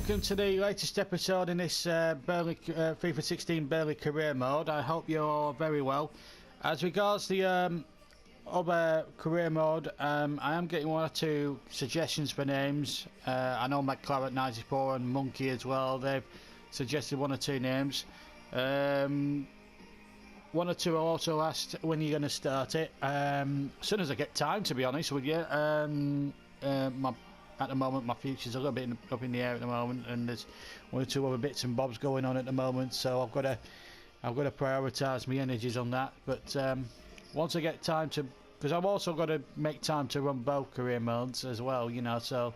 welcome to the latest episode in this Burnley, FIFA 16 Burnley career mode. I hope you're all very well. As regards the other career mode, I am getting one or two suggestions for names. I know McClarett94 and Monkey as well, they've suggested one or two names. One or two also asked when you're going to start it. As soon as I get time, to be honest with you. At the moment, my future's a little bit up in the air at the moment, and there's one or two other bits and bobs going on at the moment. So I've got to prioritise my energies on that. But once I get time to, because I've also got to make time to run both career modes as well, you know. So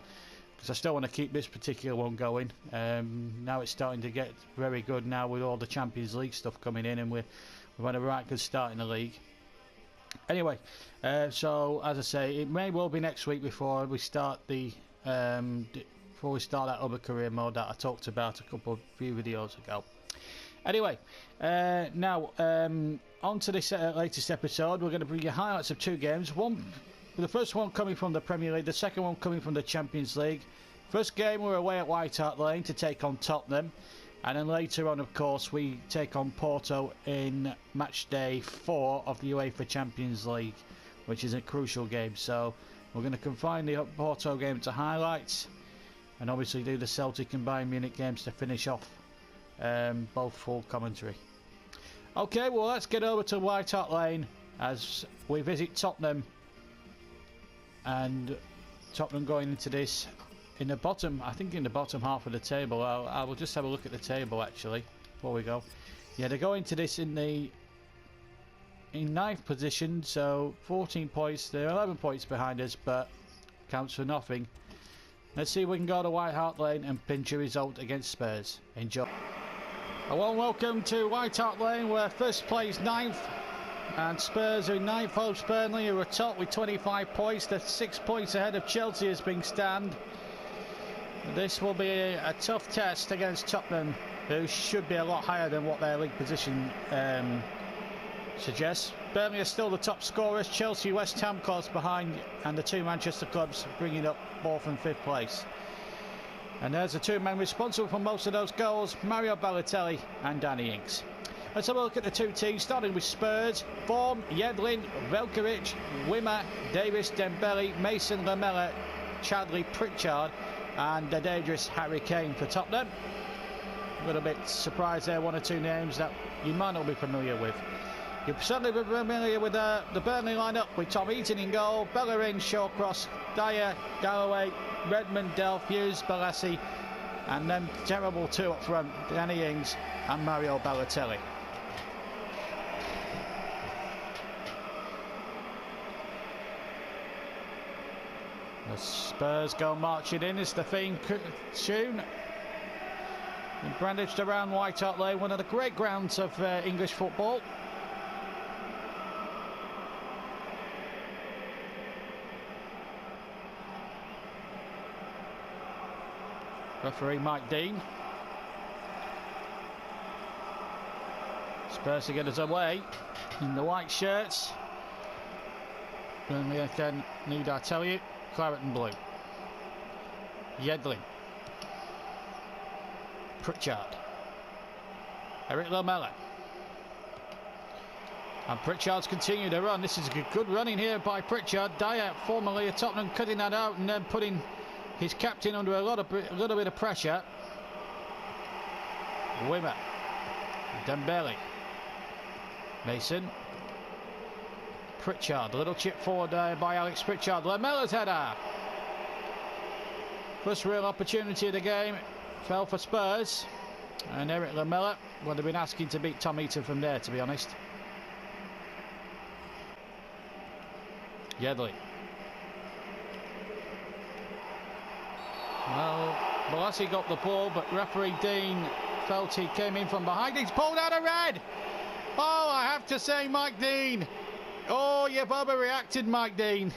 because I still want to keep this particular one going. Now it's starting to get very good now with all the Champions League stuff coming in, and we've had a right good start in the league. Anyway, so as I say, it may well be next week before we start that other career mode that I talked about a few videos ago. Anyway, now on to this latest episode. We're going to bring you highlights of two games. The first one coming from the Premier League, the second one coming from the Champions League. First game, we're away at White Hart Lane to take on Tottenham. And then later on, of course, we take on Porto in match day 4 of the UEFA Champions League, which is a crucial game. So we're going to confine the Porto game to highlights, and obviously do the Celtic and Bayern Munich games to finish off both full commentary. Okay, well, let's get over to White Hart Lane as we visit Tottenham, and Tottenham going into this in the bottom, I think in the bottom half of the table. I will just have a look at the table actually before we go. Yeah, they're going to this in 9th position, so 14 points. They're 11 points behind us, but counts for nothing. Let's see if we can go to White Hart Lane and pinch a result against Spurs. Enjoy. A warm welcome to White Hart Lane, where first plays 9th, and Spurs are in 9th hopes Burnley, who are top with 25 points. They're 6 points ahead of Chelsea as being stand. This will be a tough test against Tottenham, who should be a lot higher than what their league position suggests. Burnley are still the top scorers. Chelsea, West Ham close behind, and the two Manchester clubs bringing up 4th and 5th place. And there's the two men responsible for most of those goals, Mario Balotelli and Danny Ings. Let's have a look at the two teams, starting with Spurs. Form: Yedlin, Velkovic, Wimmer, Davis, Dembele, Mason, Lamela, Chadley, Pritchard, and the dangerous Harry Kane for Tottenham. A little bit surprised there, one or two names that you might not be familiar with. You'll certainly be familiar with the Burnley lineup, with Tom Heaton in goal, Bellerin, Shawcross, Dyer, Galloway, Redmond, Delph, Hughes, Balassi, and then terrible two up front, Danny Ings and Mario Balotelli. The Spurs go marching in. It's the theme tune. And brandished around White Hart Lane, one of the great grounds of English football. Referee Mike Dean. Spurs to get us away in the white shirts. Burnley again need I tell you. Claret and blue. Yedlin. Pritchard. Eric Lamela. And Pritchard's continued to run. This is a good running here by Pritchard. Dyer, formerly a Tottenham, cutting that out and then putting his captain under a little bit of pressure. Wimmer. Dembele. Mason. Pritchard, a little chip forward by Alex Pritchard. Lamela's header. First real opportunity of the game fell for Spurs, and Eric Lamela would have been asking to beat Tom Heaton from there, to be honest. Yedlin. Well, Balassi got the ball, but referee Dean felt he came in from behind. He's pulled out a red. Oh, I have to say, Mike Dean. Oh, you've overreacted, Mike Dean.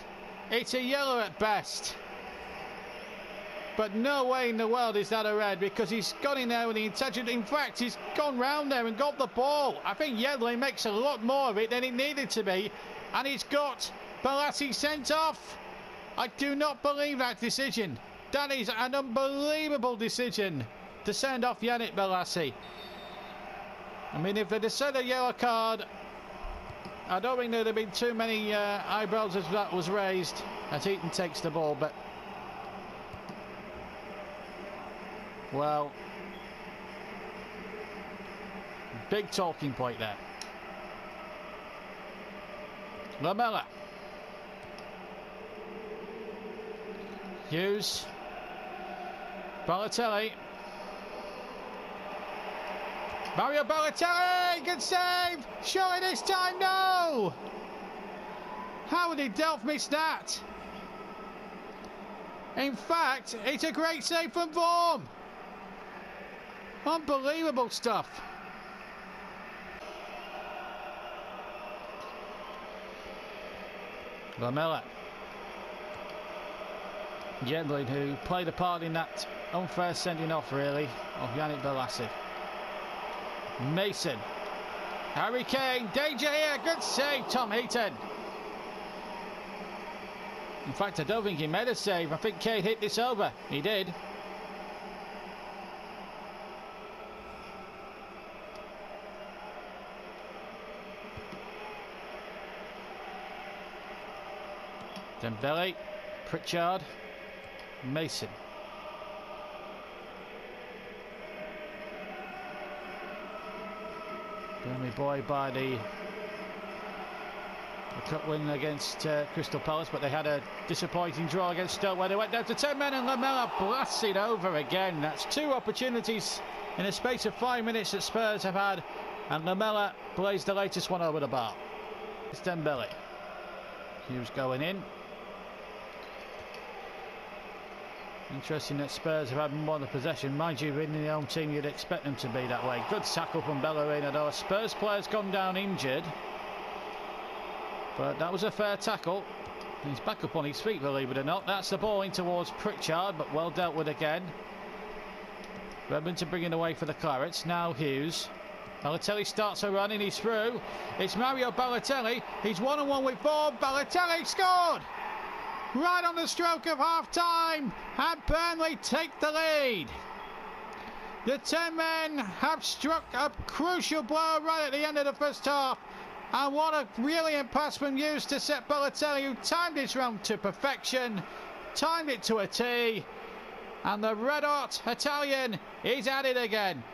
It's a yellow at best. But no way in the world is that a red, because he's gone in there with the intention. In fact, he's gone round there and got the ball. I think Yedlin makes a lot more of it than it needed to be. And he's got Balassi sent off. I do not believe that decision. That is an unbelievable decision to send off Yannick Bolasie. I mean, if they'd have said a yellow card, I don't think there'd have been too many eyebrows as that was raised as Heaton takes the ball, but well, big talking point there. Lamela. Hughes. Balotelli. Mario Balotelli! Good save! Surely this time, no! How did Delph miss that? In fact, it's a great save from Vorm. Unbelievable stuff. Lamela. Yedlin, who played a part in that unfair sending off, really, of Yannick Bolasie. Mason. Harry Kane. Danger here. Good save, Tom Heaton. In fact, I don't think he made a save. I think Kane hit this over. He did. Dembele. Pritchard. Mason. Burnley buoyed by the cup win against Crystal Palace, but they had a disappointing draw against Stoke where they went down to 10 men and Lamela blasted over again. That's two opportunities in a space of 5 minutes that Spurs have had, and Lamela blazed the latest one over the bar. It's Dembele. Hughes going in. Interesting that Spurs have had more of the possession. Mind you, in the home team, you'd expect them to be that way. Good tackle from Bellerin, although a Spurs player's gone down injured. But that was a fair tackle. He's back up on his feet, believe it or not. That's the ball in towards Pritchard, but well dealt with again. Redmond to bring it away for the Clarets. Now Hughes. Balotelli starts a run and he's through. It's Mario Balotelli. He's one-on-one with Vorm. Balotelli scored! Right on the stroke of half-time, and Burnley take the lead. The 10 men have struck a crucial blow right at the end of the first half, and what a brilliant pass from Hughes to set Balotelli, who timed his run to perfection, timed it to a T, and the red-hot Italian is at it again.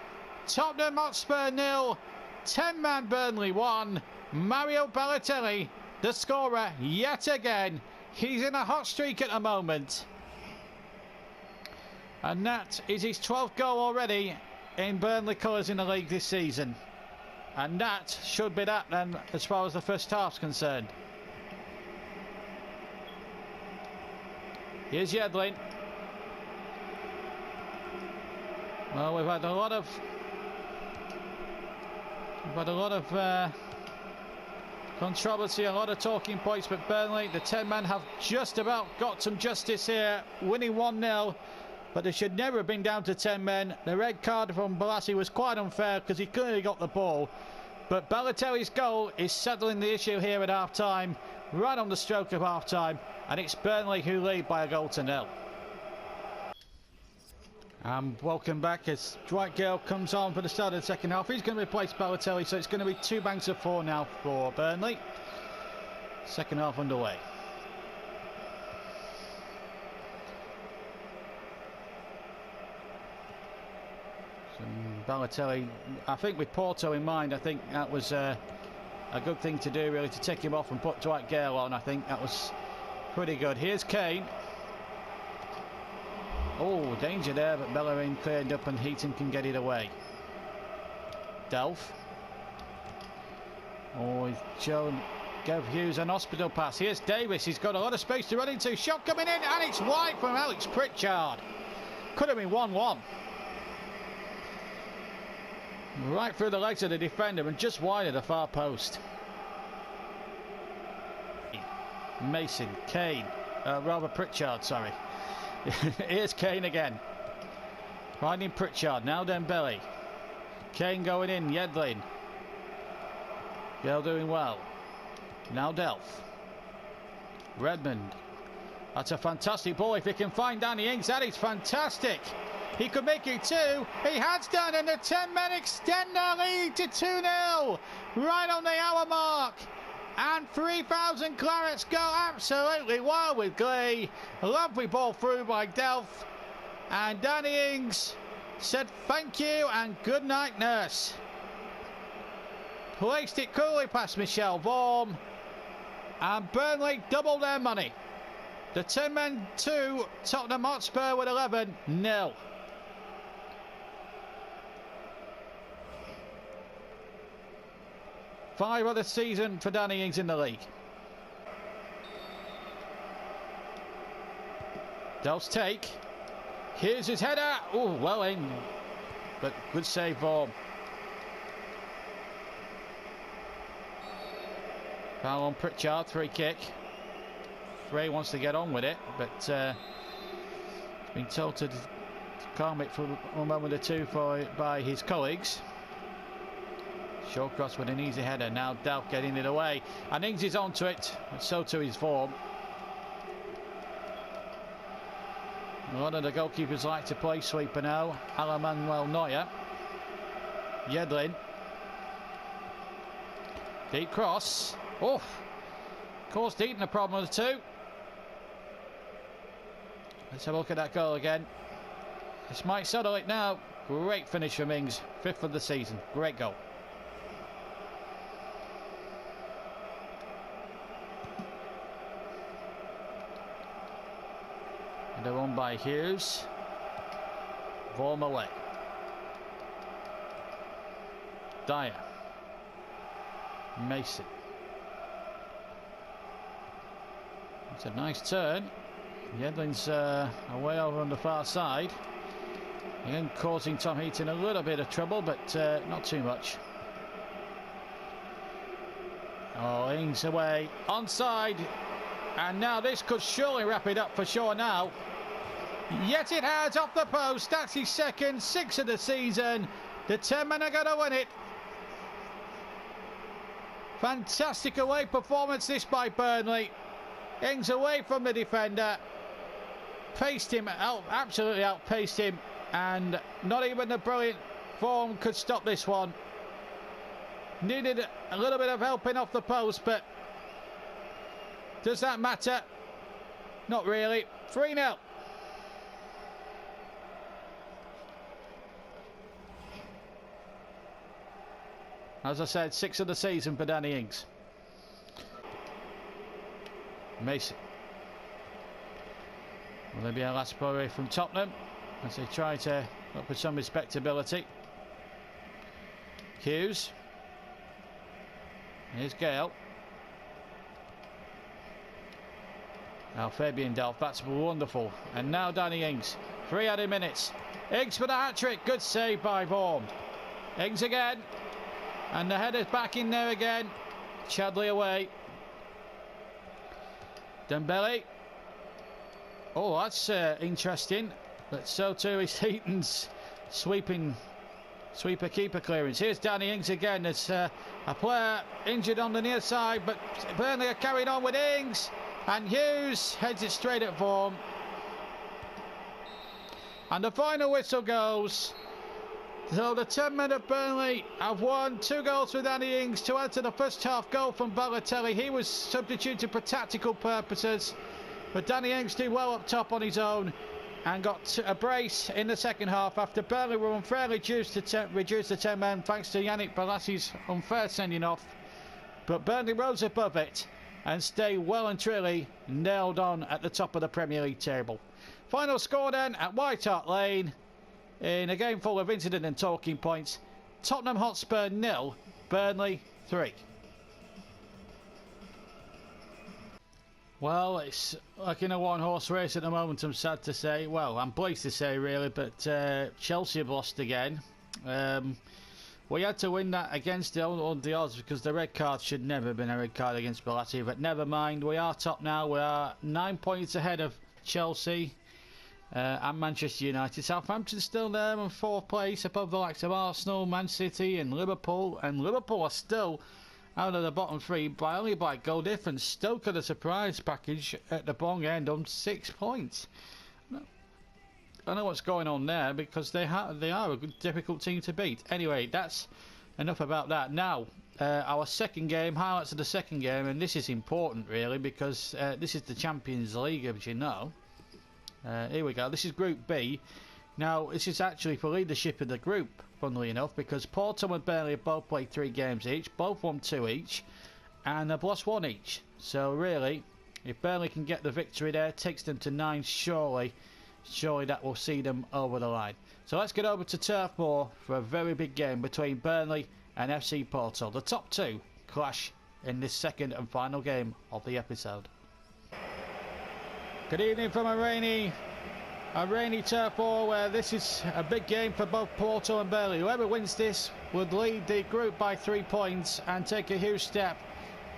Tottenham Hotspur 0, 10-man Burnley 1. Mario Balotelli, the scorer yet again. He's in a hot streak at the moment. And that is his 12th goal already in Burnley colours in the league this season. And that should be that then as far as the first half's concerned. Here's Yedlin. Well, we've had a lot of controversy, a lot of talking points, but Burnley, the 10 men, have just about got some justice here, winning 1-0, but they should never have been down to 10 men. The red card from Bolasie was quite unfair because he clearly got the ball, but Balotelli's goal is settling the issue here at half-time, right on the stroke of half-time, and it's Burnley who lead by a goal to 0. Welcome back as Dwight Gale comes on for the start of the second half. He's going to replace Balotelli, so it's going to be 2 banks of 4 now for Burnley. Second half underway. Balotelli, I think with Porto in mind, I think that was a good thing to do, really, to take him off and put Dwight Gale on. I think that was pretty good. Here's Kane. Oh, danger there, but Bellerin cleared up and Heaton can get it away. Delph. Oh, he's shown, gave Hughes an hospital pass. Here's Davis, he's got a lot of space to run into. Shot coming in, and it's wide from Alex Pritchard. Could have been 1-1. Right through the legs of the defender and just wide of the far post. Mason, Kane, rather Pritchard, sorry. Here's Kane again. Finding Pritchard, now Dembele. Kane going in, Yedlin. Gale doing well. Now Delph. Redmond. That's a fantastic ball. If he can find Danny Ings, that is fantastic. He could make it 2. He has done, and the 10 men extend their lead to 2-0 right on the hour mark. And 3,000 Clarets go absolutely wild with glee. A lovely ball through by Delph. And Danny Ings said thank you and good night, nurse. Placed it coolly past Michel Vorm. And Burnley doubled their money. The 10 men 2, Tottenham Hotspur with 11 0. Five of the season for Danny Ings in the league. Delph's take. Here's his header. Oh, well in. But good save Vorm. Foul on Pritchard, free kick. Frey wants to get on with it, but been told to calm it for a moment or two by his colleagues. Short cross with an easy header. Now Delph getting it away. And Ings is onto it. And so too is Vorm. A lot of the goalkeepers like to play sweeper now. Alain Manuel Neuer. Yedlin. Deep cross. Oh! Caused Eaton a problem of the 2. Let's have a look at that goal again. This might settle it now. Great finish from Ings. 5th of the season. Great goal. And they're on by Hughes. Vorm away. Dyer. Mason. It's a nice turn. Yedlin's away over on the far side. Again, causing Tom Heaton a little bit of trouble, but not too much. Oh, Ings away. Onside. And now this could surely wrap it up for sure now. Yet it has, off the post. That's his second, 6 of the season. The 10 men are going to win it. Fantastic away performance this by Burnley. Ings away from the defender. Paced him out, absolutely outpaced him. And not even the brilliant Vorm could stop this one. Needed a little bit of helping off the post, but does that matter? Not really. 3-0. As I said, 6 of the season for Danny Ings. Mason. Will there be a last foray from Tottenham as they try to look for some respectability? Hughes. Here's Gale. Now Fabian Delph, that's wonderful. And now Danny Ings. 3 added minutes. Ings for the hat-trick. Good save by Vorm. Ings again. And the header's back in there again. Chadley away. Dembele. Oh, that's interesting. But so too is Heaton's sweeper keeper clearance. Here's Danny Ings again. There's a player injured on the near side, but Burnley are carrying on with Ings. And Hughes heads it straight at Vorm. And the final whistle goes. So the 10 men of Burnley have won. 2 goals for Danny Ings to add to the first half goal from Balotelli. He was substituted for tactical purposes. But Danny Ings did well up top on his own and got a brace in the second half after Burnley were unfairly reduced to 10 men thanks to Yannick Bolassi's unfair sending off. But Burnley rose above it and stay well and truly nailed on at the top of the Premier League table. Final score then at White Hart Lane. In a game full of incident and talking points, Tottenham Hotspur 0, Burnley 3. Well, it's like in a one-horse race at the moment, I'm sad to say. Well, I'm pleased to say, really, but Chelsea have lost again. We had to win that against the odds because the red card should never have been a red card against Bolasie, but never mind. We are top now. We are 9 points ahead of Chelsea. And Manchester United. Southampton's still there in 4th place above the likes of Arsenal, Man City and Liverpool. And Liverpool are still out of the bottom three by only by goal difference. Stoke got a surprise package at the bong end on 6 points. I don't know what's going on there, because they are a difficult team to beat. Anyway, that's enough about that. Now, our second game, highlights of the second game, and this is important really, because this is the Champions League, as you know. Here we go. This is Group B. Now, this is actually for leadership of the group, funnily enough, because Porto and Burnley have both played 3 games each, both won 2 each, and they've lost 1 each. So really, if Burnley can get the victory there, takes them to 9, surely that will see them over the line. So let's get over to Turf Moor for a very big game between Burnley and FC Porto. The top 2 clash in this second and final game of the episode. Good evening from a rainy Turf Moor, where this is a big game for both Porto and Burnley. Whoever wins this would lead the group by 3 points and take a huge step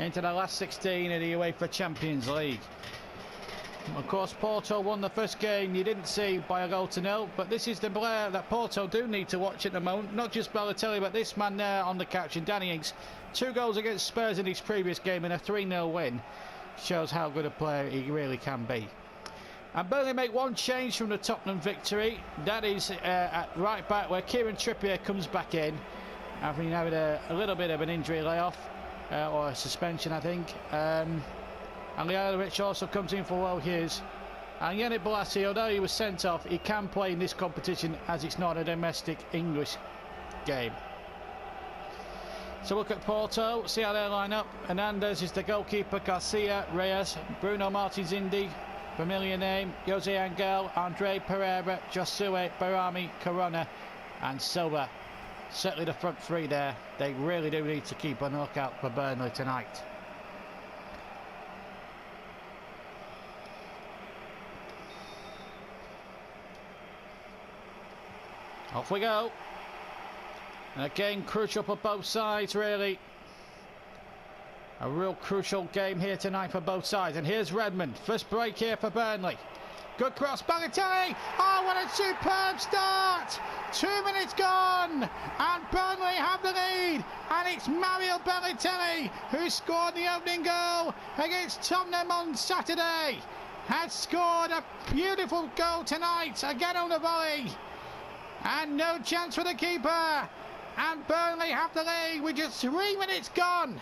into the last 16 of the UEFA Champions League. Of course, Porto won the first game, you didn't see, by a goal to 0, but this is the player that Porto do need to watch at the moment. Not just Balotelli, but this man there on the couch, and Danny Ings. 2 goals against Spurs in his previous game and a 3-0 win. Shows how good a player he really can be. And Burnley make 1 change from the Tottenham victory. That is at right back, where Kieran Trippier comes back in, after having a little bit of an injury layoff, or a suspension, I think. And Lianovic also comes in for Will Hughes. And Yannick Bolasie, although he was sent off, he can play in this competition, as it's not a domestic English game. So look at Porto, see how they line up. Hernandez is the goalkeeper, Garcia, Reyes, Bruno Martins Indy, familiar name, Jose Angel, Andre Pereira, Josue, Barami, Corona and Silva. Certainly the front 3 there. They really do need to keep an lookout for Burnley tonight. Off we go. And again, crucial for both sides, really. A real crucial game here tonight for both sides. And here's Redmond. First break here for Burnley. Good cross. Balotelli. Oh, what a superb start. 2 minutes gone. And Burnley have the lead. And it's Mario Balotelli who scored the opening goal against Tottenham on Saturday. Has scored a beautiful goal tonight. Again on the volley. And no chance for the keeper. And Burnley have the lead with just 3 minutes gone.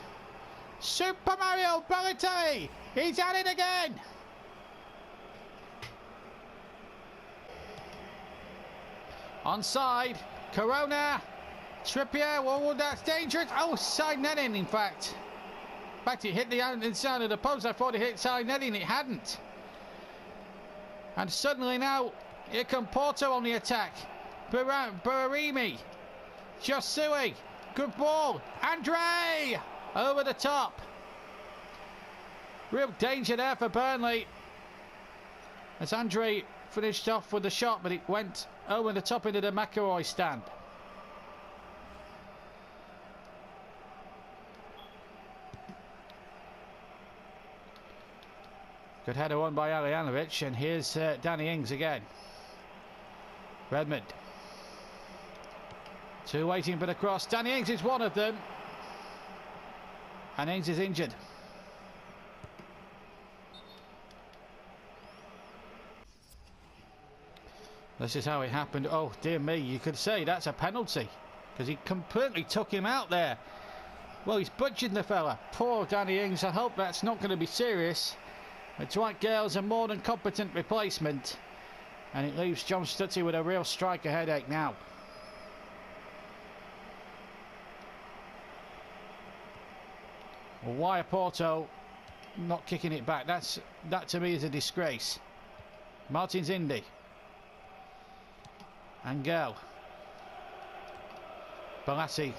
Super Mario Balotelli, he's at it again. Onside, Corona, Trippier, oh, that's dangerous. Oh, side netting, in fact. In fact, it hit the inside of the post. I thought it hit side netting, it hadn't. And suddenly now, here come Porto on the attack. Barami, Josue, good ball, Andre! Over the top. Real danger there for Burnley. As Andre finished off with the shot, but it went over the top into the McElroy stand. Good header won by Alianovic, and here's Danny Ings again. Redmond. 2 waiting for the cross. Danny Ings is one of them. And Ings is injured. This is how it happened. Oh dear me, you could say that's a penalty, because he completely took him out there. Well, he's butchered the fella. Poor Danny Ings. I hope that's not going to be serious. But Dwight Gale's a more than competent replacement, and it leaves John Stutty with a real striker headache now. Well, why are Porto not kicking it back? That to me is a disgrace. Martins Indy. Angel. Bolasie.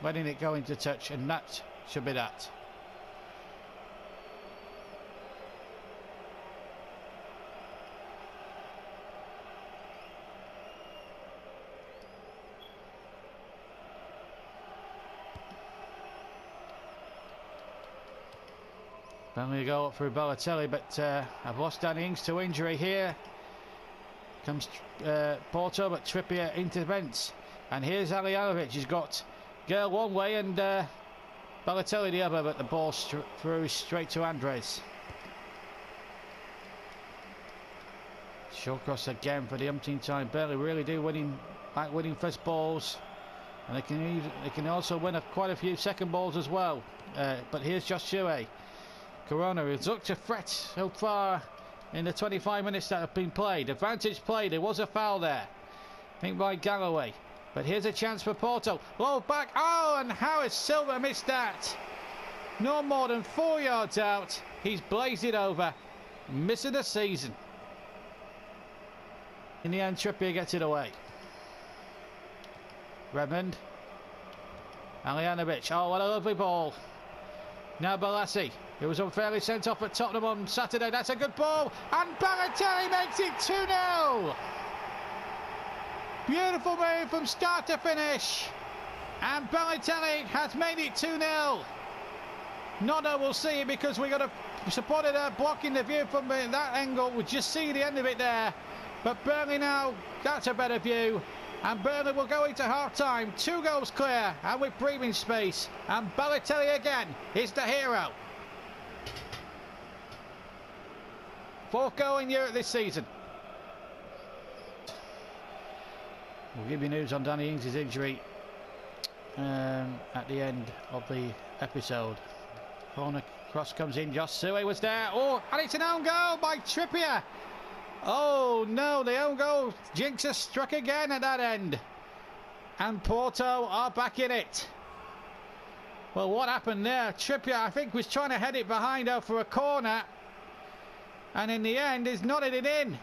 Letting it go into touch, and that should be that. Only a goal up for Balotelli, but I've lost Danny Ings to injury here. Comes Porto, but Trippier intervenes. And here's Alianovic. He's got Gale one way and Balotelli the other, but the ball through straight to Andres. Short cross again for the umpteenth time. Burnley really do winning first balls, and they can also win quite a few second balls as well. But here's Joshua. Corona has looked to fret so far in the 25 minutes that have been played. Advantage play. There was a foul there, I think by Galloway. But here's a chance for Porto. Low back. Oh, and how has Silva missed that? No more than 4 yards out. He's blazed it over, missing the season. In the end, Trippier gets it away. Redmond. Alijanovic. Oh, what a lovely ball. Now Balassi, who was unfairly sent off at Tottenham on Saturday. That's a good ball. And Balotelli makes it 2-0. Beautiful move from start to finish. And Balotelli has made it 2-0. Nono will see it because we got a supporter blocking the view from that angle. We'll just see the end of it there. But Burnley now, that's a better view. And Burnley will go into half-time. 2 goals clear and with breathing space. And Balotelli again is the hero. 4th goal in Europe this season. We'll give you news on Danny Ings' injury at the end of the episode. Corner cross comes in. Joshua was there. Oh, and it's an own goal by Trippier. Oh no, the own goal. Jinx has struck again at that end. And Porto are back in it. Well, what happened there? Trippier, I think, was trying to head it behind her for a corner. And in the end, he's nodded it in.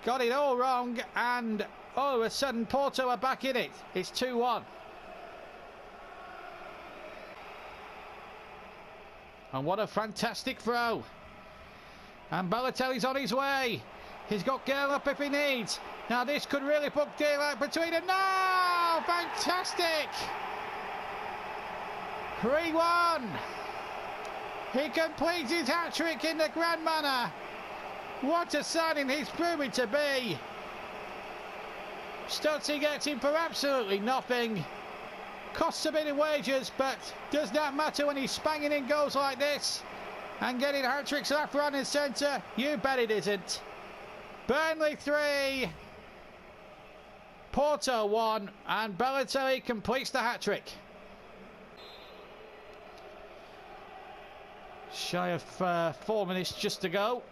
Got it all wrong. And all of a sudden, Porto are back in it. It's 2-1. And what a fantastic throw. And Balotelli's on his way. He's got Gale up if he needs. Now this could really put daylight between them. No! Fantastic! 3-1. He completes his hat-trick in the grand manner. What a signing he's proving to be. Stutzy gets him for absolutely nothing. Costs a bit in wages, but does not matter when he's spanging in goals like this. And getting hat-tricks left, right and centre. You bet it isn't. Burnley 3. Porto 1. And Balotelli completes the hat-trick. Shy of 4 minutes just to go.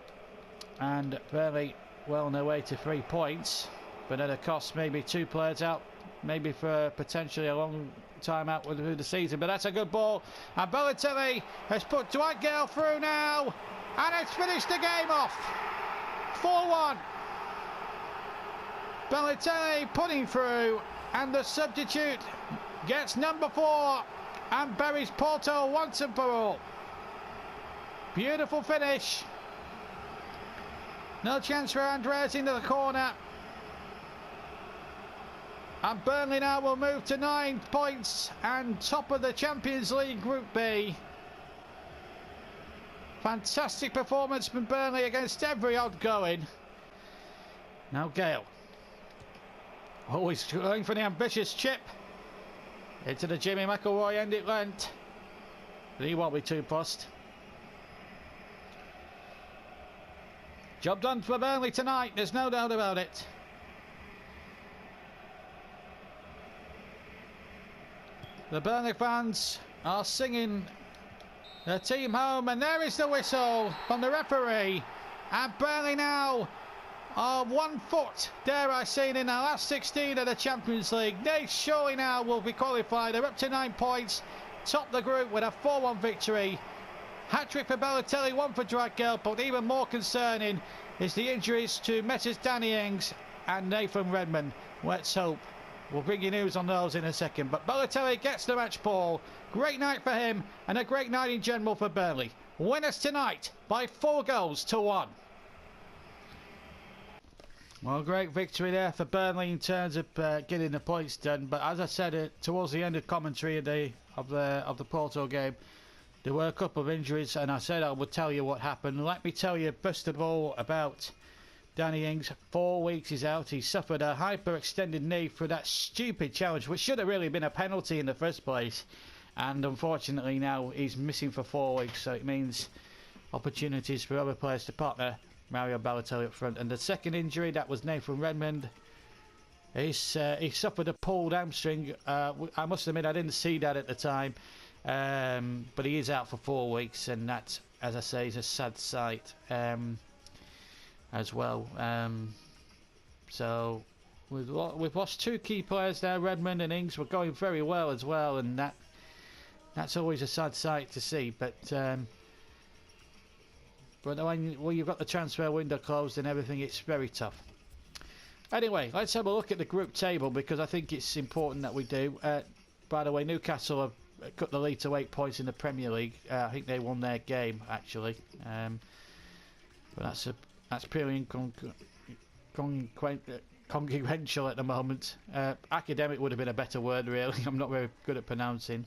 And Burnley well on their way to 3 points. But at a cost, maybe 2 players out. Maybe for potentially a long time out through the season. But that's a good ball. And Balotelli has put Dwight Gale through now. And it's finished the game off. 4-1. Balotelli putting through. And the substitute gets number 4. And buries Porto once and for all. Beautiful finish. No chance for Andres into the corner. And Burnley now will move to 9 points and top of the Champions League Group B. Fantastic performance from Burnley against every odd going. Now Gale. Always going for the ambitious chip. Into the Jimmy McElroy end it went. But he won't be too fussed. Job done for Burnley tonight, there's no doubt about it. The Burnley fans are singing their team home, and there is the whistle from the referee. And Burnley now are 1 foot, dare I say, in the last 16 of the Champions League. They surely now will be qualified. They're up to 9 points, top the group with a 4-1 victory. Hat-trick for Balotelli, 1 for Dwight Gale, but even more concerning is the injuries to Messrs Danny Ings and Nathan Redmond. Let's hope. We'll bring you news on those in a second. But Balotelli gets the match ball. Great night for him and a great night in general for Burnley. Winners tonight by 4 goals to 1. Well, great victory there for Burnley in terms of getting the points done. But as I said towards the end of commentary of the Porto game, there were a couple of injuries, and I said I would tell you what happened. Let me tell you first of all about Danny Ings. 4 weeks he's out. He suffered a hyperextended knee through that stupid challenge, which should have really been a penalty in the first place. and unfortunately now he's missing for 4 weeks, so it means opportunities for other players to partner Mario Balotelli up front. And the second injury, that was Nathan Redmond. He suffered a pulled hamstring. I must admit I didn't see that at the time, but he is out for 4 weeks, and that, as I say, is a sad sight as well. So we've lost 2 key players there. Redmond and Ings were going very well as well, and that's always a sad sight to see. But when you've got the transfer window closed and everything, it's very tough. Anyway, let's have a look at the group table, because I think it's important that we do. By the way, Newcastle have cut the lead to 8 points in the Premier League. I think they won their game, actually. But that's purely consequential at the moment. Academic would have been a better word, really. I'm not very good at pronouncing.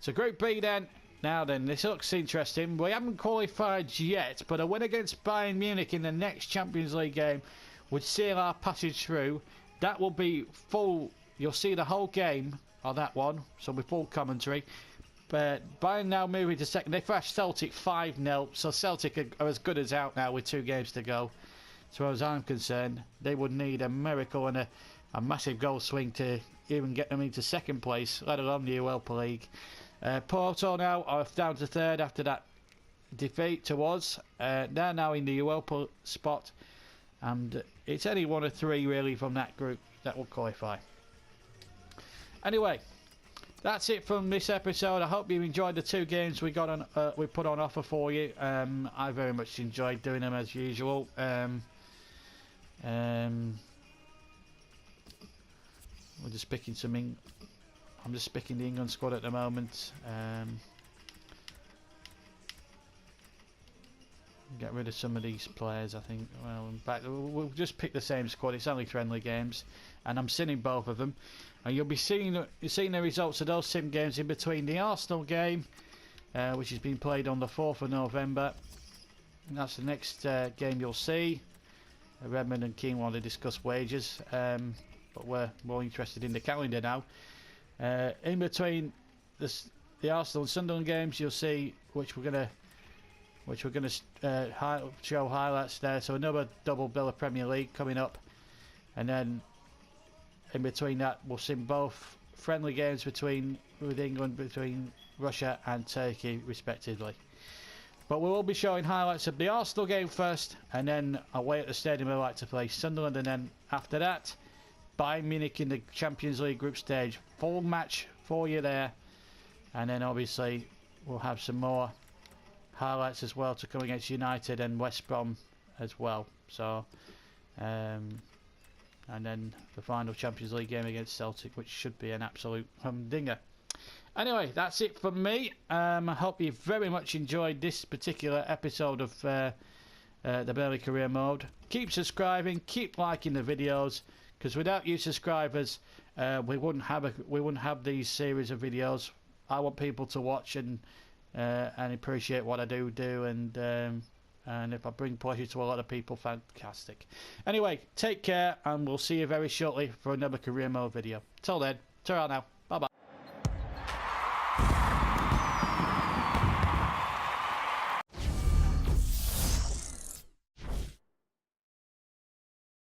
So Group B then. Now then, this looks interesting. We haven't qualified yet, but a win against Bayern Munich in the next Champions League game would seal our passage through. That will be full. You'll see the whole game of that one, so with full commentary. But Bayern now moving to second. They thrashed Celtic 5-0, so Celtic are as good as out now with 2 games to go. As far as I'm concerned, they would need a miracle and a massive goal swing to even get them into second place, let alone the Europa League. Porto now are down to third after that defeat to us. They're now in the Europa spot, and it's only 1 of 3 really from that group that will qualify. Anyway, that's it from this episode. I hope you enjoyed the 2 games we got on. We put on offer for you. I very much enjoyed doing them as usual. We're just picking some. I'm just picking the England squad at the moment. Get rid of some of these players, I think. Well, in fact, we'll just pick the same squad. It's only friendly games, and I'm sinning both of them. And you'll be seeing the results of those sim games in between the Arsenal game, which has been played on the 4th of November. And that's the next game you'll see. Redmond and Keane want to discuss wages, but we're more interested in the calendar now. In between the Arsenal and Sunderland games, you'll see which we're gonna show highlights there. So another double bill of Premier League coming up, and then in between that we'll see both friendly games with England, between Russia and Turkey respectively. But we will be showing highlights of the Arsenal game first, and then away at the stadium we like to play Sunderland, and then after that Bayern Munich in the Champions League group stage. Full match for you there, and then obviously we'll have some more highlights as well to come against United and West Brom as well. So and then the final Champions League game against Celtic, which should be an absolute humdinger. Anyway, that's it from me. I hope you very much enjoyed this particular episode of the Burnley Career Mode. Keep subscribing, keep liking the videos, because without you subscribers, we wouldn't have these series of videos. I want people to watch and appreciate what I do, and if I bring pleasure to a lot of people, fantastic. Anyway, take care, and we'll see you very shortly for another Career Mode video. Till then, ta-ra now.